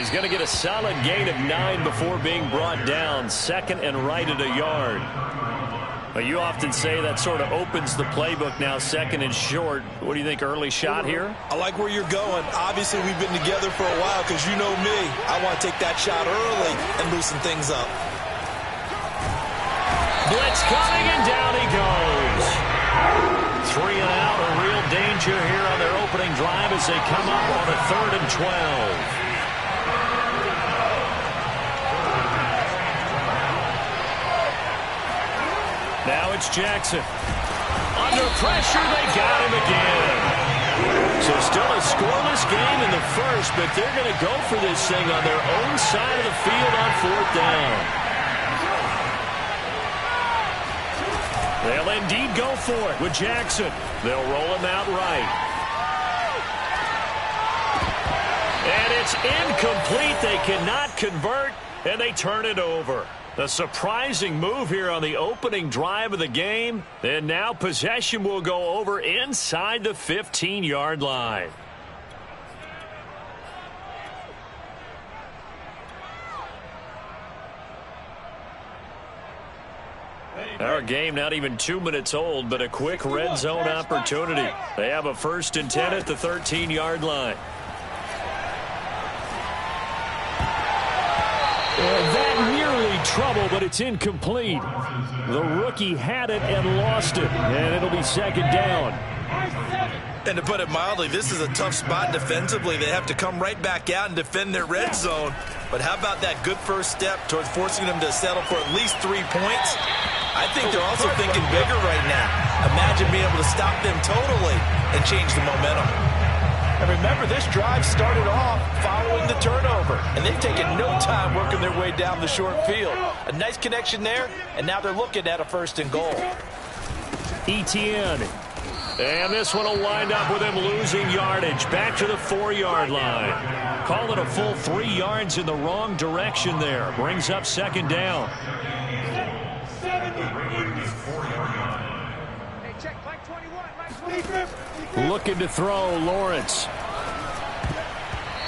he's going to get a solid gain of 9 before being brought down. Second and right at a yard. But you often say that sort of opens the playbook now, second and short. What do you think, early shot here? I like where you're going. Obviously, we've been together for a while because you know me. I want to take that shot early and loosen things up. Blitz coming, and down he goes. 3 and out, a real danger here on their opening drive as they come up on a 3rd and 12. Now it's Jackson. Under pressure, they got him again. So still a scoreless game in the first, but they're going to go for this thing on their own side of the field on 4th down. They'll indeed go for it with Jackson. They'll roll him out right. And it's incomplete. They cannot convert, and they turn it over. A surprising move here on the opening drive of the game. And now possession will go over inside the 15-yard line. Our game not even 2 minutes old, but a quick red zone opportunity. They have a 1st and 10 at the 13-yard line. That nearly trouble, but it's incomplete. The rookie had it and lost it, and it'll be 2nd down. And to put it mildly, this is a tough spot defensively. They have to come right back out and defend their red zone. But how about that good first step towards forcing them to settle for at least 3 points? I think they're also thinking bigger right now. Imagine being able to stop them totally and change the momentum. And remember, this drive started off following the turnover, and they've taken no time working their way down the short field. A nice connection there, and now they're looking at a 1st and goal. Etienne. And this one will wind up with him losing yardage. Back to the 4-yard line. Call it a full 3 yards in the wrong direction there. Brings up 2nd down. Looking to throw, Lawrence.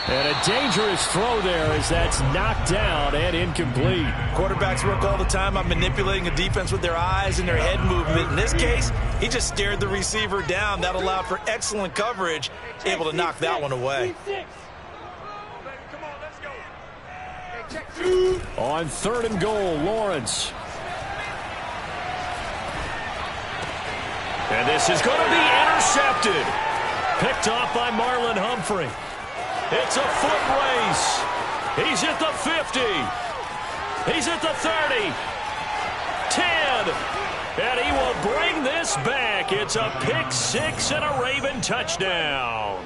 And a dangerous throw there as that's knocked down and incomplete. Quarterbacks work all the time on manipulating a defense with their eyes and their head movement. In this case, he just stared the receiver down. That allowed for excellent coverage, able to knock that one away. On 3rd and goal, Lawrence. And this is going to be intercepted. Picked off by Marlon Humphrey. It's a foot race. He's at the 50. He's at the 30. 10. And he will bring this back. It's a pick 6 and a Raven touchdown.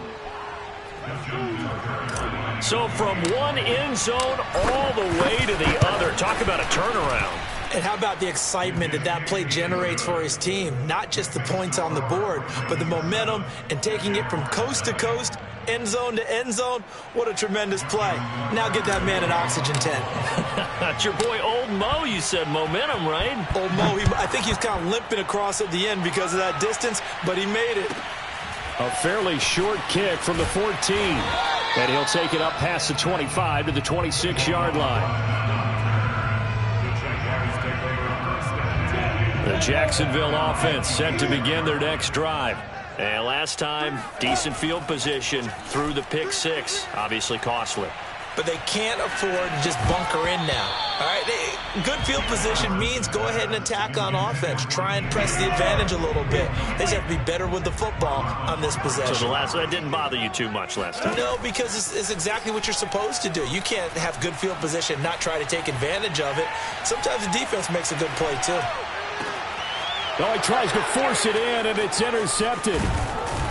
So from one end zone all the way to the other. Talk about a turnaround. And how about the excitement that that play generates for his team? Not just the points on the board, but the momentum and taking it from coast to coast, end zone to end zone. What a tremendous play. Now get that man an oxygen tent. That's your boy Old Mo, you said. Momentum, right? Old Mo, I think he's kind of limping across at the end because of that distance, but he made it. A fairly short kick from the 14. And he'll take it up past the 25 to the 26-yard line. The Jacksonville offense set to begin their next drive. And last time, decent field position through the pick 6. Obviously costly. But they can't afford to just bunker in now. All right, good field position means go ahead and attack on offense. Try and press the advantage a little bit. They just have to be better with the football on this possession. So that didn't bother you too much last time? No, because it's exactly what you're supposed to do. You can't have good field position, not try to take advantage of it. Sometimes the defense makes a good play, too. Oh, he tries to force it in, and it's intercepted.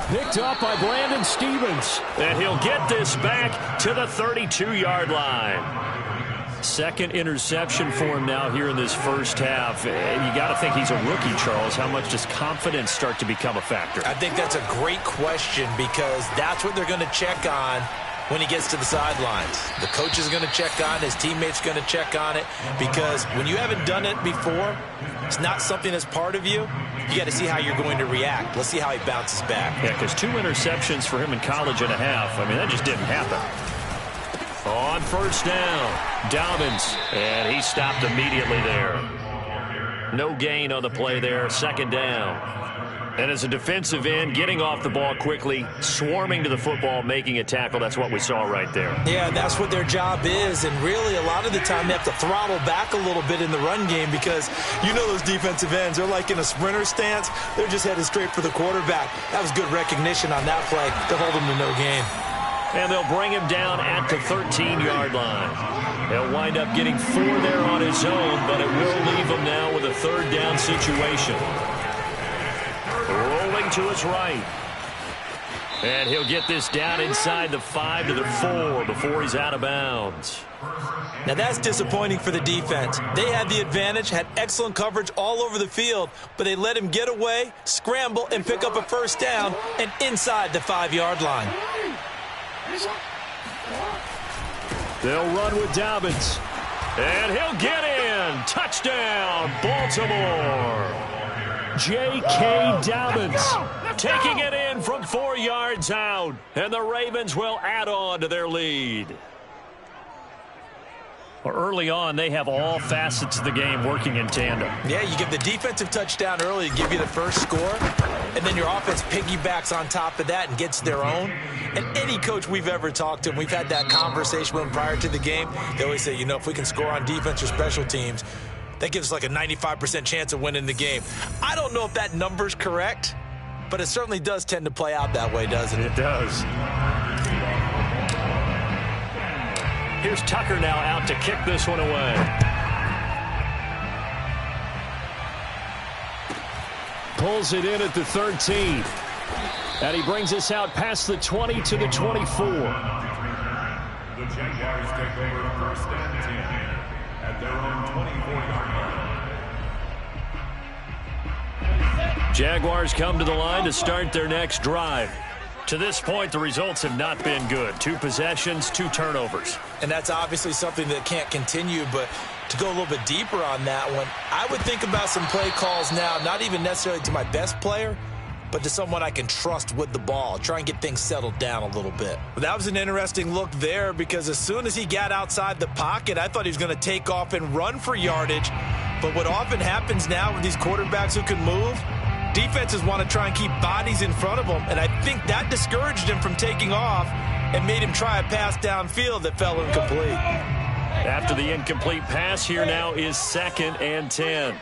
Picked up by Brandon Stephens. And he'll get this back to the 32-yard line. Second interception for him now here in this first half. And you got to think he's a rookie, Charles. How much does confidence start to become a factor? I think that's a great question because that's what they're going to check on when he gets to the sidelines. The coach is going to check on it. His teammates are going to check on it because when you haven't done it before, it's not something that's part of you. You got to see how you're going to react. Let's see how he bounces back. Yeah, because 2 interceptions for him in college and a half. I mean, that just didn't happen. On first down, Dobbins, and he stopped immediately there. No gain on the play there, second down. And as a defensive end, getting off the ball quickly, swarming to the football, making a tackle, that's what we saw right there. Yeah, that's what their job is, and really a lot of the time they have to throttle back a little bit in the run game because you know those defensive ends, they're like in a sprinter stance. They're just headed straight for the quarterback. That was good recognition on that play to hold them to no gain. And they'll bring him down at the 13-yard line. He'll wind up getting 4 there on his own, but it will leave him now with a third down situation. Rolling to his right. And he'll get this down inside the 5 to the 4 before he's out of bounds. Now that's disappointing for the defense. They had the advantage, had excellent coverage all over the field, but they let him get away, scramble, and pick up a first down and inside the 5-yard line. They'll run with Dobbins. And he'll get in. Touchdown, Baltimore. J.K. Dobbins taking it in from 4 yards out. And the Ravens will add on to their lead. Early on, they have all facets of the game working in tandem. Yeah, you give the defensive touchdown early, give you the first score, and then your offense piggybacks on top of that and gets their own. And any coach we've ever talked to, and we've had that conversation with them prior to the game, they always say, you know, if we can score on defense or special teams, that gives us like a 95% chance of winning the game. I don't know if that number's correct, but it certainly does tend to play out that way, doesn't it? It does. Here's Tucker now out to kick this one away. Pulls it in at the 13. And he brings us out past the 20 to the 24. The Jaguars take over first and 10 at their own 24-yard line. Jaguars come to the line to start their next drive. To this point, the results have not been good. 2 possessions, 2 turnovers. And that's obviously something that can't continue, but to go a little bit deeper on that one, I would think about some play calls now, not even necessarily to my best player, but to someone I can trust with the ball. Try and get things settled down a little bit. But that was an interesting look there because as soon as he got outside the pocket, I thought he was going to take off and run for yardage. But what often happens now with these quarterbacks who can move, defenses want to try and keep bodies in front of them, and I think that discouraged him from taking off and made him try a pass downfield that fell incomplete. After the incomplete pass, here now is 2nd and 10.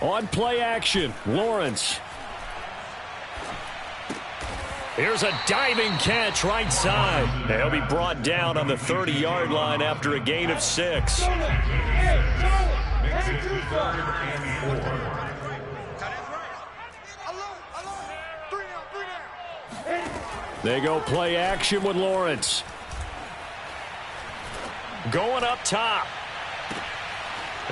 On play action, Lawrence. Here's a diving catch right side. He'll be brought down on the 30-yard line after a gain of 6. They go play action with Lawrence. Going up top.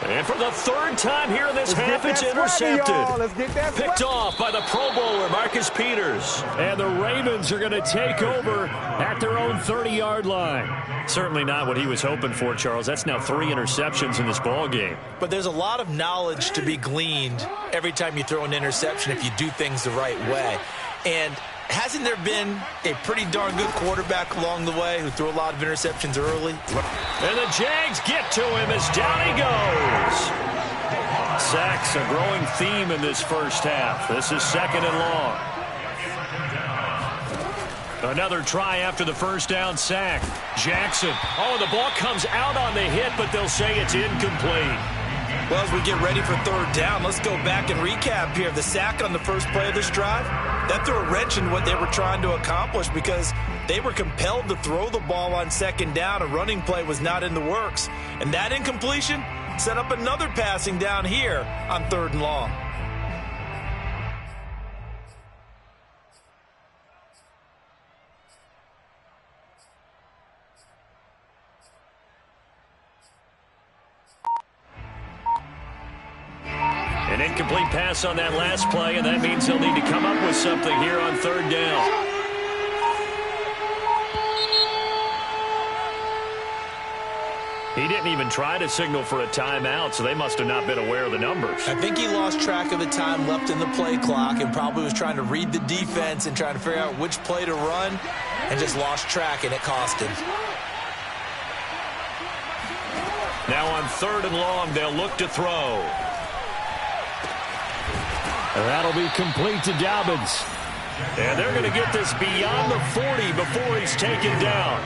And for the 3rd time here in this half, it's intercepted. Picked off by the Pro Bowler, Marcus Peters. And the Ravens are going to take over at their own 30-yard line. Certainly not what he was hoping for, Charles. That's now 3 interceptions in this ball game. But there's a lot of knowledge to be gleaned every time you throw an interception if you do things the right way. And hasn't there been a pretty darn good quarterback along the way who threw a lot of interceptions early? And the Jags get to him as down he goes. Sacks a growing theme in this first half. This is 2nd and long. Another try after the first down sack. Jackson. Oh, the ball comes out on the hit, but they'll say it's incomplete. Well, as we get ready for 3rd down, let's go back and recap here. The sack on the first play of this drive, that threw a wrench in what they were trying to accomplish because they were compelled to throw the ball on 2nd down. A running play was not in the works. And that incompletion set up another passing down here on 3rd and long. An incomplete pass on that last play, and that means they'll need to come up with something here on 3rd down. He didn't even try to signal for a timeout, so they must have not been aware of the numbers. I think he lost track of the time left in the play clock and probably was trying to read the defense and trying to figure out which play to run and just lost track, and it cost him. Now on 3rd and long, they'll look to throw. And that'll be complete to Dobbins. And they're going to get this beyond the 40 before he's taken down.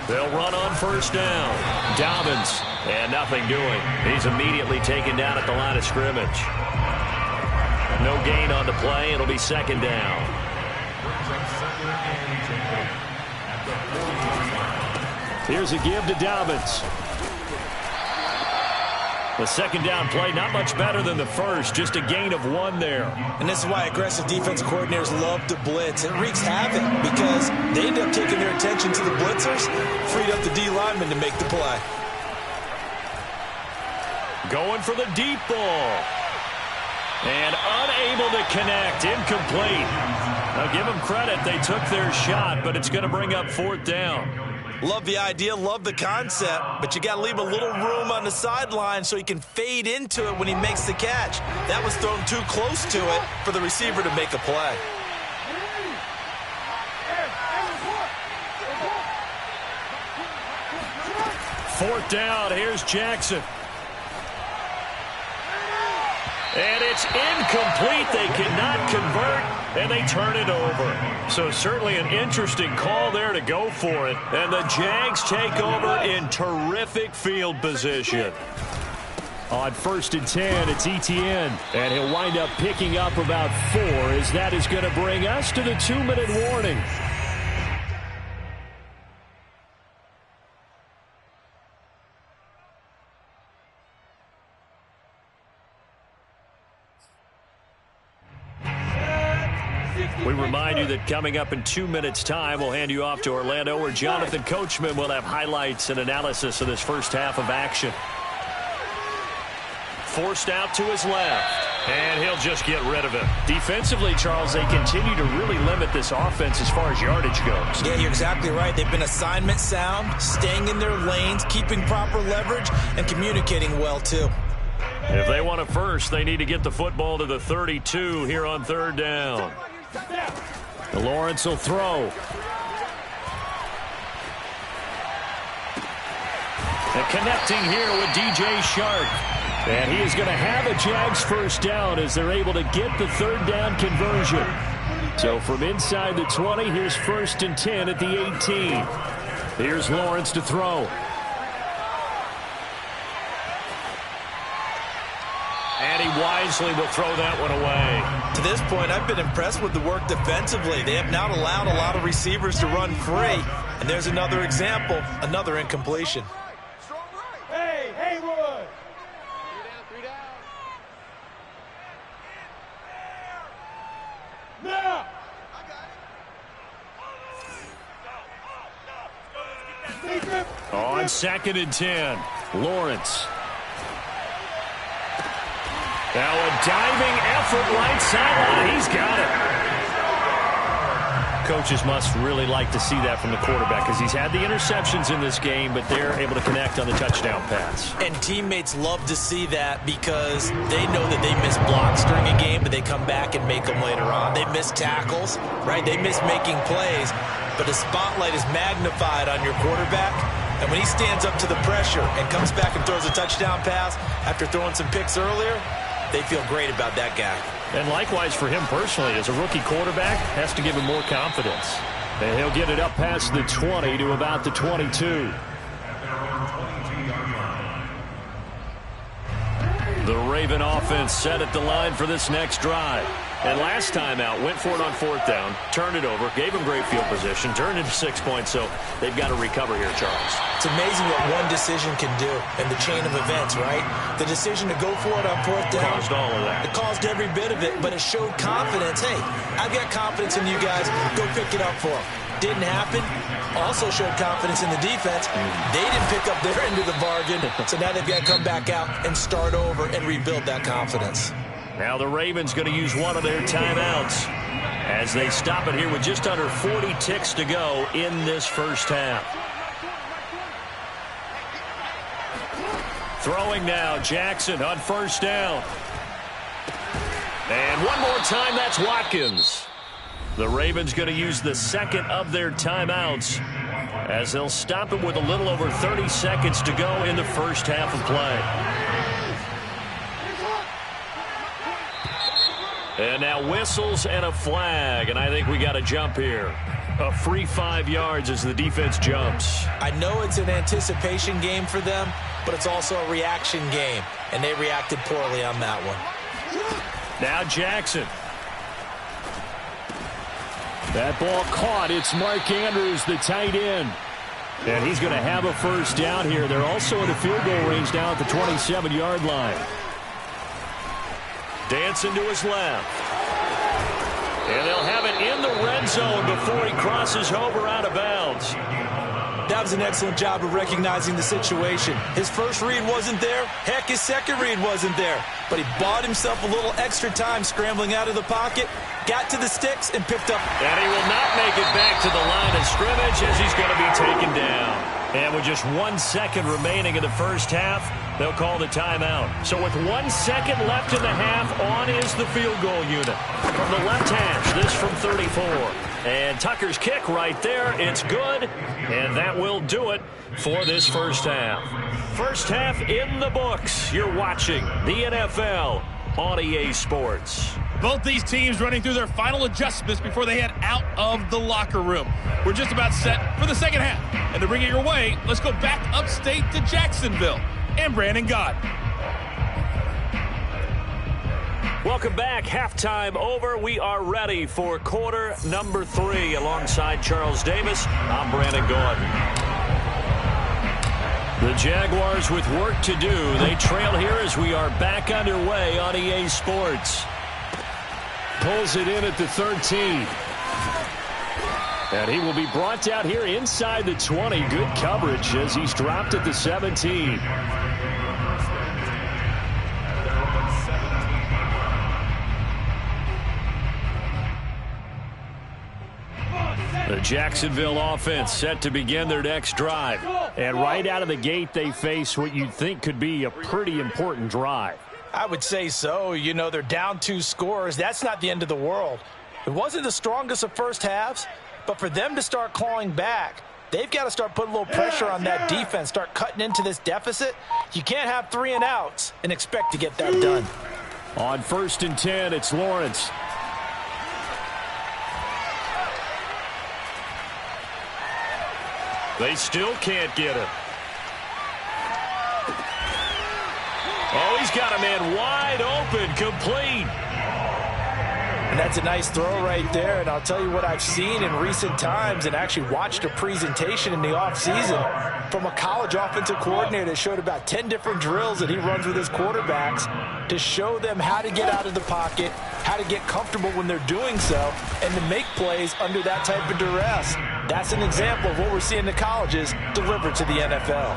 They'll run on 1st down. Dobbins, and nothing doing. He's immediately taken down at the line of scrimmage. No gain on the play. It'll be 2nd down. Here's a give to Dobbins. The 2nd down play, not much better than the first, just a gain of 1 there. And this is why aggressive defensive coordinators love to blitz. It wreaks havoc because they end up taking their attention to the blitzers, freed up the D lineman to make the play. Going for the deep ball. And unable to connect, incomplete. Now give them credit, they took their shot, but it's going to bring up 4th down. Love the idea, love the concept, but you got to leave a little room on the sideline so he can fade into it when he makes the catch. That was thrown too close to it for the receiver to make a play. Fourth down, here's Jackson. And it's incomplete. They cannot convert, and they turn it over. So certainly an interesting call there to go for it. And the Jags take over in terrific field position. On 1st and 10, it's Etienne. And he'll wind up picking up about 4, as that is going to bring us to the 2-minute warning. We remind you that coming up in 2 minutes' time, we'll hand you off to Orlando, where Jonathan Coachman will have highlights and analysis of this first half of action. Forced out to his left, and he'll just get rid of it. Defensively, Charles, they continue to really limit this offense as far as yardage goes. Yeah, you're exactly right. They've been assignment sound, staying in their lanes, keeping proper leverage, and communicating well, too. If they want a first, they need to get the football to the 32 here on 3rd down. Lawrence will throw. And connecting here with DJ Chark. And he is going to have a Jags first down as they're able to get the 3rd down conversion. So from inside the 20, here's 1st and 10 at the 18. Here's Lawrence to throw. And he wisely will throw that one away. To this point, I've been impressed with the work defensively. They have not allowed a lot of receivers to run free. And there's another example, another incompletion. Hey, Haywood! 3 down. Now! On 2nd and 10, Lawrence. Now a diving effort right sideline. He's got it. Coaches must really like to see that from the quarterback because he's had the interceptions in this game, but they're able to connect on the touchdown pass. And teammates love to see that because they know that they miss blocks during a game, but they come back and make them later on. They miss tackles, right? They miss making plays, but the spotlight is magnified on your quarterback. And when he stands up to the pressure and comes back and throws a touchdown pass after throwing some picks earlier, they feel great about that guy. And likewise for him personally, as a rookie quarterback, has to give him more confidence. And he'll get it up past the 20 to about the 22. The Raven offense set at the line for this next drive. And last time out, went for it on 4th down, turned it over, gave him great field position, turned into 6 points, so they've got to recover here, Charles. It's amazing what one decision can do in the chain of events, right? The decision to go for it on 4th down. Caused all of that. It caused every bit of it, but it showed confidence. Hey, I've got confidence in you guys. Go pick it up for them. Didn't happen. Also showed confidence in the defense. They didn't pick up their end of the bargain, so now they've got to come back out and start over and rebuild that confidence. Now the Ravens going to use one of their timeouts as they stop it here with just under 40 ticks to go in this first half. Throwing now, Jackson on first down. And one more time, that's Watkins. The Ravens going to use the second of their timeouts as they'll stop it with a little over 30 seconds to go in the first half of play. And now whistles and a flag, and I think we got a jump here. A free 5 yards as the defense jumps. I know it's an anticipation game for them, but it's also a reaction game, and they reacted poorly on that one. Now Jackson. That ball caught. It's Mark Andrews, the tight end. And he's going to have a first down here. They're also in the field goal range now at the 27-yard line. Dancing to his left. And they'll have it in the red zone before he crosses over out of bounds. That was an excellent job of recognizing the situation. His first read wasn't there. Heck, his second read wasn't there. But he bought himself a little extra time scrambling out of the pocket, got to the sticks, and picked up. And he will not make it back to the line of scrimmage as he's going to be taken down. And with just 1 second remaining in the first half, they'll call the timeout. So with 1 second left in the half, on is the field goal unit. From the left hash, this from 34. And Tucker's kick right there. It's good. And that will do it for this first half. First half in the books. You're watching the NFL on EA Sports. Both these teams running through their final adjustments before they head out of the locker room. We're just about set for the second half. And to bring it your way, let's go back upstate to Jacksonville and Brandon Gaudin. Welcome back. Halftime over. We are ready for quarter number 3. Alongside Charles Davis, I'm Brandon Gaudin. The Jaguars with work to do. They trail here as we are back underway on EA Sports. Pulls it in at the 13. And he will be brought down here inside the 20. Good coverage as he's dropped at the 17. The Jacksonville offense set to begin their next drive. And right out of the gate, they face what you'd think could be a pretty important drive. I would say so. You know, they're down 2 scores. That's not the end of the world. It wasn't the strongest of first halves, but for them to start clawing back, they've got to start putting a little pressure on that defense, start cutting into this deficit. You can't have 3 and outs and expect to get that done. On 1st and 10, it's Lawrence. They still can't get him. Oh, he's got a man wide open, complete. And that's a nice throw right there. And I'll tell you what I've seen in recent times and actually watched a presentation in the offseason from a college offensive coordinator that showed about 10 different drills that he runs with his quarterbacks to show them how to get out of the pocket, how to get comfortable when they're doing so, and to make plays under that type of duress. That's an example of what we're seeing the colleges deliver to the NFL.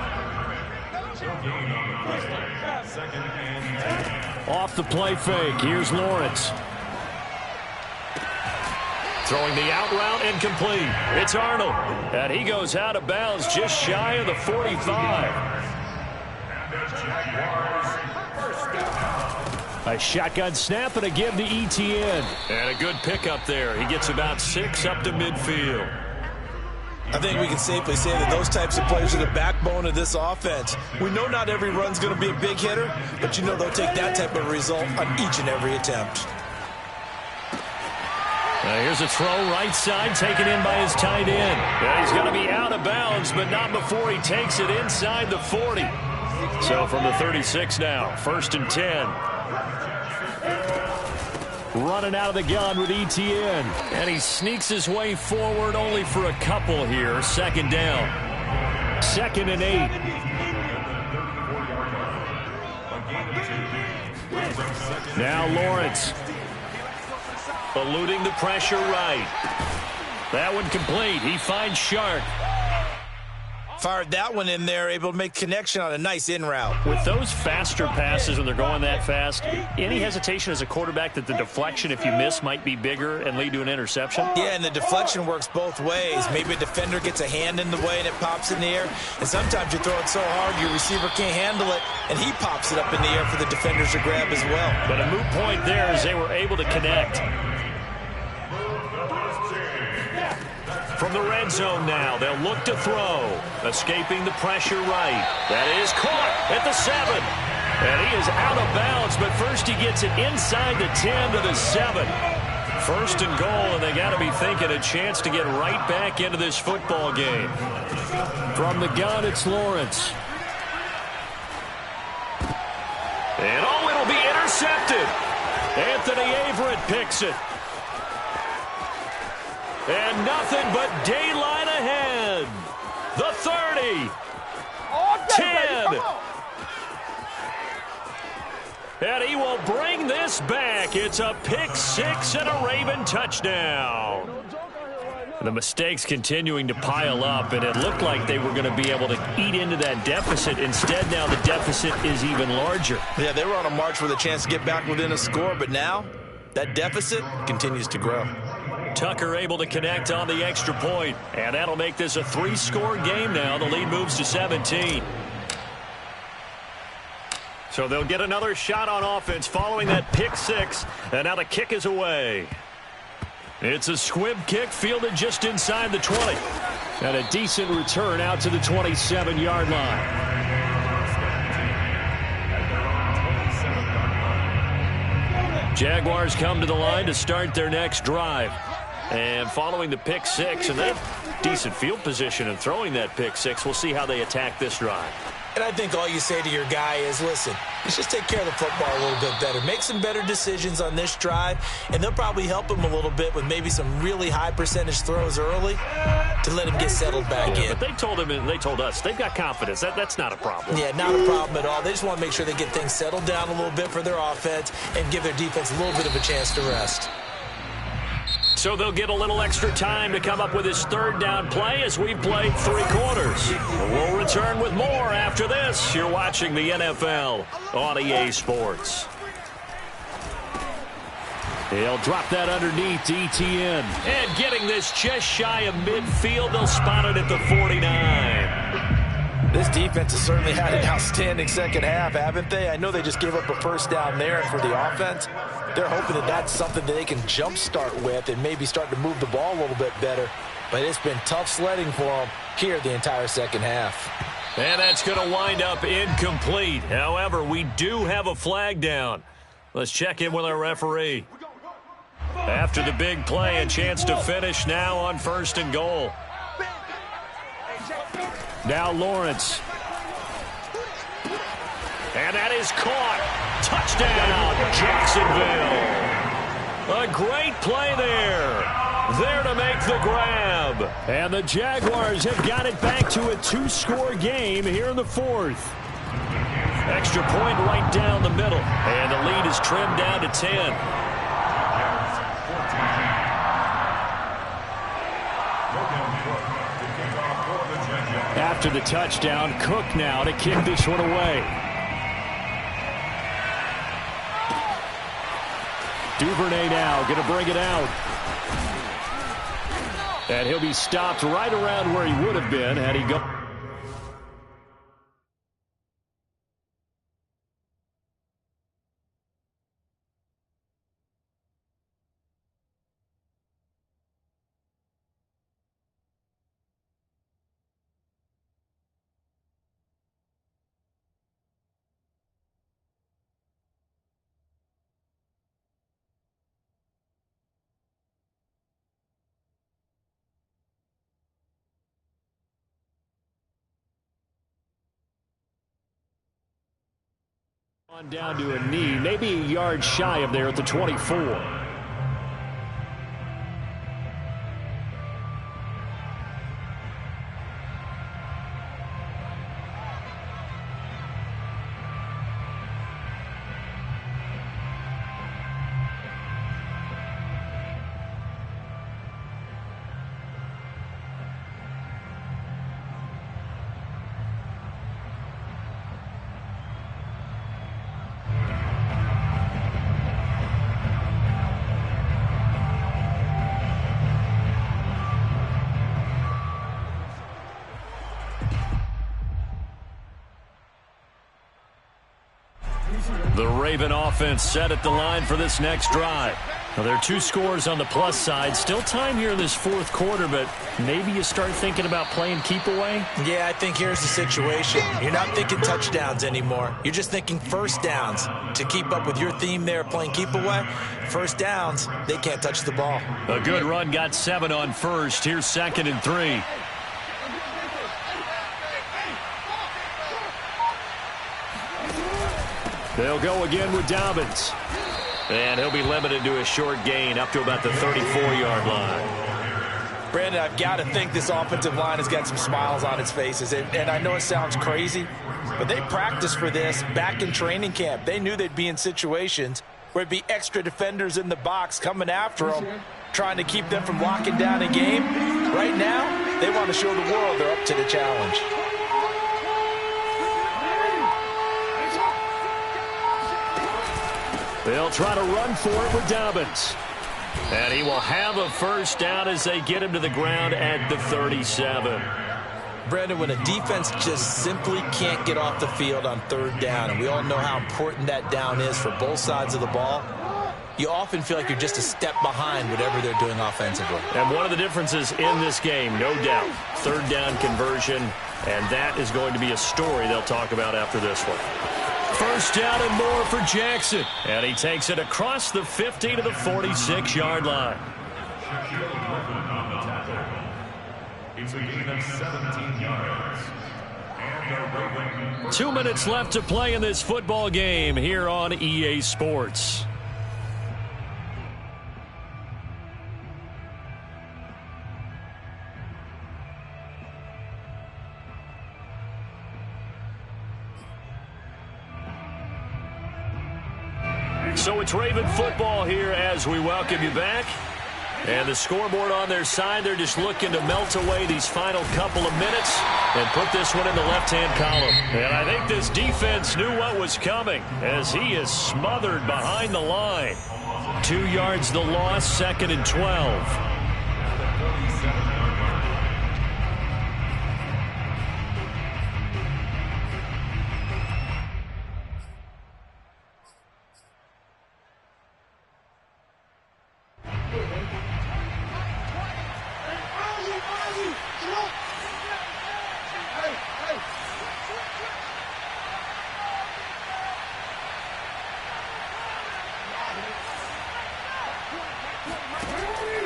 Off the play fake, here's Lawrence. Throwing the out route and complete. It's Arnold. And he goes out of bounds just shy of the 45. A shotgun snap and a give to Etienne. And a good pickup there. He gets about 6 up to midfield. I think we can safely say that those types of players are the backbone of this offense. We know not every run's going to be a big hitter, but you know they'll take that type of result on each and every attempt. Here's a throw right side taken in by his tight end. And he's going to be out of bounds, but not before he takes it inside the 40. So from the 36 now, 1st and 10. Running out of the gun with Etienne. And he sneaks his way forward only for a couple here. 2nd down. 2nd and 8. Now Lawrence. Eluding the pressure right. That one complete. He finds Shark. Fired that one in there, able to make connection on a nice in route. With those faster passes when they're going that fast, any hesitation as a quarterback that the deflection, if you miss, might be bigger and lead to an interception? Yeah, and the deflection works both ways. Maybe a defender gets a hand in the way and it pops in the air. And sometimes you throw it so hard your receiver can't handle it, and he pops it up in the air for the defenders to grab as well. But a moot point there as they were able to connect. From the red zone now, they'll look to throw. Escaping the pressure right. That is caught at the 7. And he is out of bounds, but first he gets it inside the 10 to the 7. First and goal, and they got to be thinking a chance to get right back into this football game. From the gun, it's Lawrence. And it'll be intercepted. Anthony Averett picks it. And nothing but daylight ahead. The 30. 10. And he will bring this back. It's a pick 6 and a Raven touchdown. The mistakes continuing to pile up, and it looked like they were going to be able to eat into that deficit. Instead, now the deficit is even larger. Yeah, they were on a march with a chance to get back within a score, but now that deficit continues to grow. Tucker able to connect on the extra point, and that'll make this a 3-score game now. The lead moves to 17. So they'll get another shot on offense following that pick 6, and now the kick is away. It's a squib kick fielded just inside the 20. And a decent return out to the 27-yard line. Jaguars come to the line to start their next drive. And following the pick 6, and they have decent field position in throwing that pick 6. We'll see how they attack this drive. And I think all you say to your guy is, listen, let's just take care of the football a little bit better. Make some better decisions on this drive, and they'll probably help him a little bit with maybe some really high percentage throws early to let him get settled back in. But they told him, and they told us, they've got confidence. That's not a problem. Yeah, not a problem at all. They just want to make sure they get things settled down a little bit for their offense and give their defense a little bit of a chance to rest. So they'll get a little extra time to come up with his third down play as we've played 3 quarters. We'll return with more after this. You're watching the NFL on EA Sports. He'll drop that underneath to ETN. And getting this just shy of midfield, they'll spot it at the 49. This defense has certainly had an outstanding second half, haven't they? I know they just gave up a first down there, and for the offense, they're hoping that that's something that they can jumpstart with and maybe start to move the ball a little bit better. But it's been tough sledding for them here the entire second half. And that's going to wind up incomplete. However, we do have a flag down. Let's check in with our referee. After the big play, a chance to finish now on 1st and goal. Now Lawrence. And that is caught. Touchdown, Jacksonville. A great play there. There to make the grab. And the Jaguars have got it back to a 2-score game here in the 4th. Extra point right down the middle. And the lead is trimmed down to 10. After the touchdown, Cook now to kick this one away. Duvernay now going to bring it out. And he'll be stopped right around where he would have been had he gone. On down to a knee, maybe a yard shy of there at the 24. Raven offense set at the line for this next drive. Now, there are 2 scores on the plus side. Still time here in this fourth quarter, but maybe you start thinking about playing keep away? Yeah, I think here's the situation. You're not thinking touchdowns anymore. You're just thinking first downs. To keep up with your theme there, playing keep away, first downs, they can't touch the ball. A good run got 7 on first. Here's 2nd and 3. They'll go again with Dobbins. And he'll be limited to a short gain up to about the 34-yard line. Brandon, I've got to think this offensive line has got some smiles on its faces. And I know it sounds crazy, but they practiced for this back in training camp. They knew they'd be in situations where it'd be extra defenders in the box coming after them, trying to keep them from locking down a game. Right now, they want to show the world they're up to the challenge. They'll try to run for it with Dobbins. And he will have a first down as they get him to the ground at the 37. Brandon, when a defense just simply can't get off the field on third down, and we all know how important that down is for both sides of the ball, you often feel like you're just a step behind whatever they're doing offensively. And one of the differences in this game, no doubt, third down conversion, and that is going to be a story they'll talk about after this one. First down and more for Jackson. And he takes it across the 50 to the 46-yard line. It's a gain of 17 yards. And a Raven. 2 minutes left to play in this football game here on EA Sports. So it's Raven football here as we welcome you back. And the scoreboard on their side, they're just looking to melt away these final couple of minutes and put this one in the left-hand column. And I think this defense knew what was coming as he is smothered behind the line. 2 yards the loss, 2nd and 12.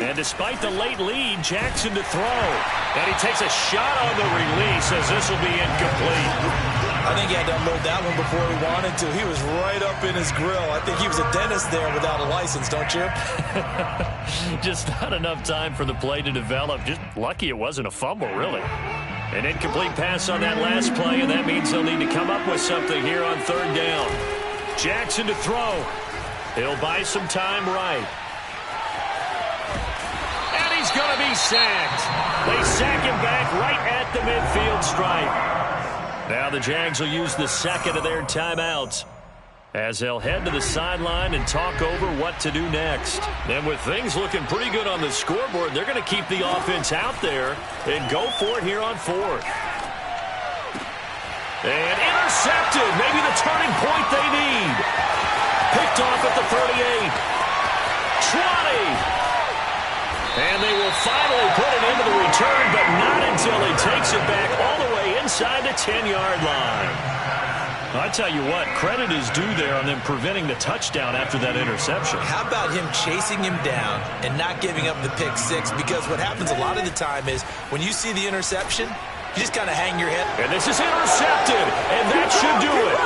And despite the late lead, Jackson to throw. And he takes a shot on the release as this will be incomplete. I think he had to unload that one before he wanted to. He was right up in his grill. I think he was a dentist there without a license, don't you? Just not enough time for the play to develop. Just lucky it wasn't a fumble, really. An incomplete pass on that last play, and that means they'll need to come up with something here on third down. Jackson to throw. He'll buy some time right. He's going to be sacked. They sack him back right at the midfield stripe. Now the Jags will use the second of their timeouts as they'll head to the sideline and talk over what to do next. And with things looking pretty good on the scoreboard, they're going to keep the offense out there and go for it here on fourth. And intercepted. Maybe the turning point they need. Picked off at the 38. 20. And they will finally put it into the return, but not until he takes it back all the way inside the 10-yard line. I tell you what, credit is due there on them preventing the touchdown after that interception. How about him chasing him down and not giving up the pick six? Because what happens a lot of the time is when you see the interception, you just kind of hang your head. And this is intercepted, and that should do it.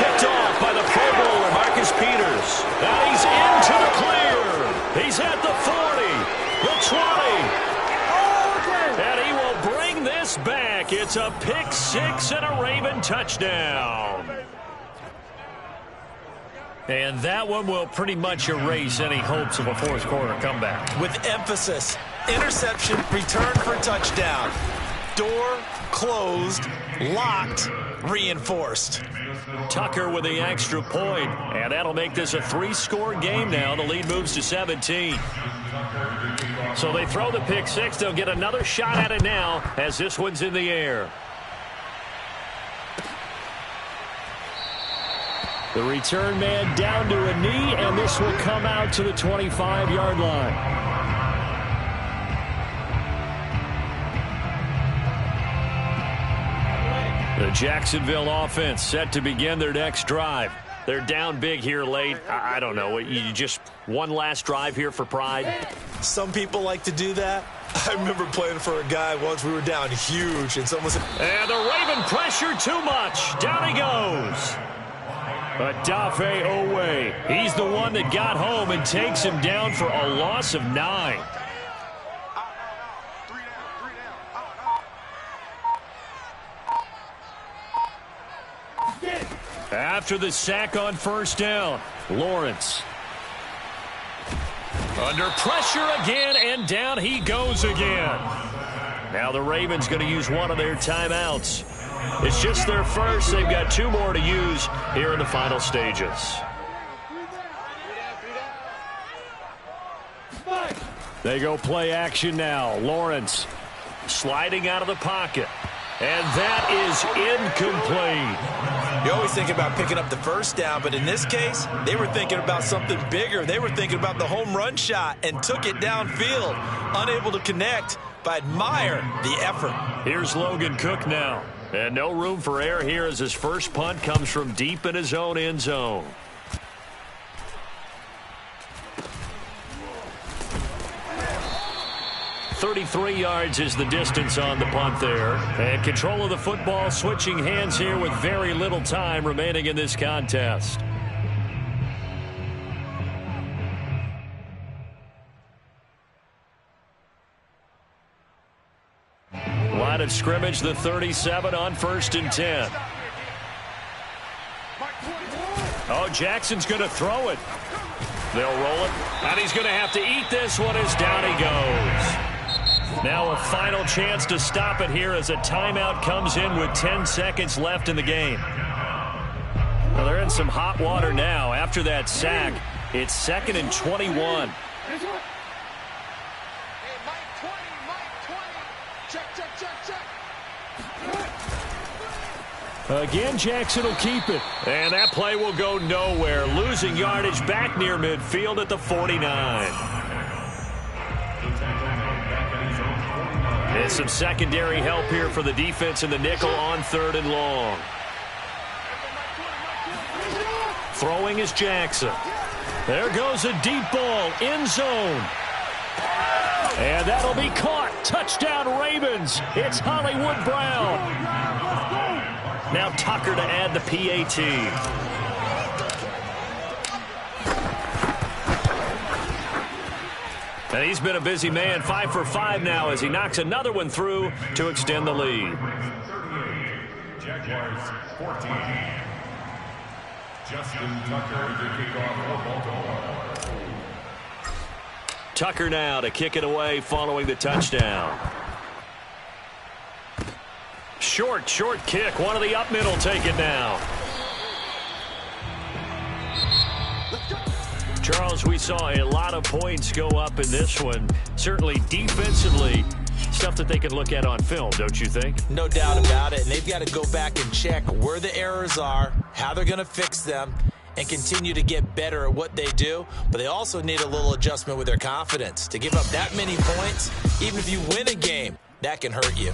Picked off by the Pro Bowler, Marcus Peters. Now he's into the clear. He's at the 40. The 20. And he will bring this back. It's a pick six and a Raven touchdown. And that one will pretty much erase any hopes of a fourth quarter comeback. With emphasis, interception, return for touchdown. Door closed, locked, reinforced. Tucker with the extra point, and that'll make this a 3-score game now. The lead moves to 17. So they throw the pick six. They'll get another shot at it now as this one's in the air. The The return man down to a knee, and this will come out to the 25-yard line. The Jacksonville offense set to begin their next drive. They're down big here late. I don't know. You just one last drive here for pride? Some people like to do that. I remember playing for a guy once. We were down huge, and someone said, and the Raven pressure too much. Down he goes. Odafe Oweh. He's the one that got home and takes him down for a loss of 9. After the sack on first down, Lawrence. Under pressure again, and down he goes again. Now the Ravens going to use one of their timeouts. It's just their first. They've got 2 more to use here in the final stages. They go play action now. Lawrence sliding out of the pocket. And that is incomplete. You always think about picking up the first down, but in this case, they were thinking about something bigger. They were thinking about the home run shot and took it downfield. Unable to connect, but admire the effort. Here's Logan Cook now. And no room for error here as his first punt comes from deep in his own end zone. .33 yards is the distance on the punt there. And control of the football switching hands here with very little time remaining in this contest. Line of scrimmage, the 37 on 1st and 10. Oh, Jackson's going to throw it. They'll roll it, and he's going to have to eat this one as down he goes. Now a final chance to stop it here as a timeout comes in with 10 seconds left in the game. Well, they're in some hot water now. After that sack, it's 2nd and 21. Again, Jackson will keep it. And that play will go nowhere. Losing yardage back near midfield at the 49. And some secondary help here for the defense in the nickel on 3rd and long. Throwing is Jackson. There goes a deep ball, end zone. And that'll be caught. Touchdown Ravens. It's Hollywood Brown. Now Tucker to add the PAT. And he's been a busy man, 5 for 5 now as he knocks another one through to extend the lead. Jaguars 14. Justin Tucker to kick off for Baltimore. Tucker now to kick it away following the touchdown. Short kick. One of the up middle take it now. Charles, we saw a lot of points go up in this one. Certainly defensively, stuff that they can look at on film, don't you think? No doubt about it. And they've got to go back and check where the errors are, how they're going to fix them, and continue to get better at what they do. But they also need a little adjustment with their confidence. To give up that many points, even if you win a game, that can hurt you.